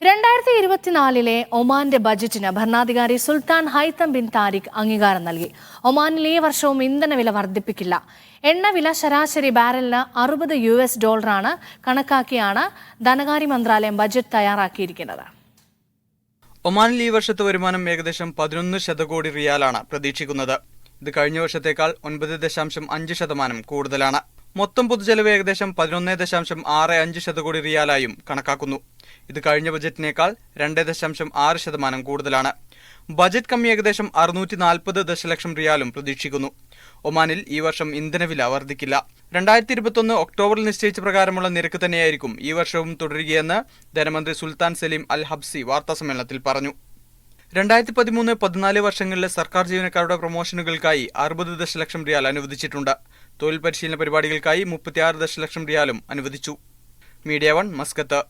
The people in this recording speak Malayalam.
2024 ഒമാന്റെ ബജറ്റിന് ഭരണാധികാരി സുൽത്താൻ ഹൈത്തം ബിൻ താരിഖ് അംഗീകാരം നൽകി. ഒമാനിൽ ഈ വർഷവും ഇന്ധനവില വർദ്ധിപ്പിക്കില്ല. എണ്ണവില ശരാശരി ബാരലിന് $60 കണക്കാക്കിയാണ് ധനകാര്യ മന്ത്രാലയം ബജറ്റ് തയ്യാറാക്കിയിരിക്കുന്നത്. ഒമാനിൽ ഈ വർഷത്തെ വരുമാനം ഏകദേശം 11 ശതകോടി റിയാലാണ് പ്രതീക്ഷിക്കുന്നത്. ഇത് കഴിഞ്ഞ വർഷത്തേക്കാൾ 9.5% കൂടുതലാണ്. മൊത്തം പൊതുചെലവ് ഏകദേശം 11.65 ശതകോടി റിയാലായും കണക്കാക്കുന്നു. ഇത് കഴിഞ്ഞ ബജറ്റിനേക്കാൾ 2.6% കൂടുതലാണ്. ബജറ്റ് കമ്മി ഏകദേശം 640 ദശലക്ഷം റിയാലും പ്രതീക്ഷിക്കുന്നു. ഒമാനിൽ ഈ വർഷം ഇന്ധനവില വർദ്ധിക്കില്ല. 2021 ഒക്ടോബറിൽ നിശ്ചയിച്ച പ്രകാരമുള്ള നിരക്ക് തന്നെയായിരിക്കും ഈ വർഷവും തുടരുകയെന്ന് ധനമന്ത്രി സുൽത്താൻ സലീം അൽ ഹബ്സി വാർത്താസമ്മേളനത്തിൽ പറഞ്ഞു. 2013-14 വർഷങ്ങളിലെ സർക്കാർ ജീവനക്കാരുടെ പ്രൊമോഷനുകൾക്കായി 60 ദശലക്ഷം റിയാൽ അനുവദിച്ചിട്ടുണ്ട്. തൊഴിൽ പരിശീലന പരിപാടികൾക്കായി 36 ദശലക്ഷം റിയാലും അനുവദിച്ചു. Media 1 Muscat.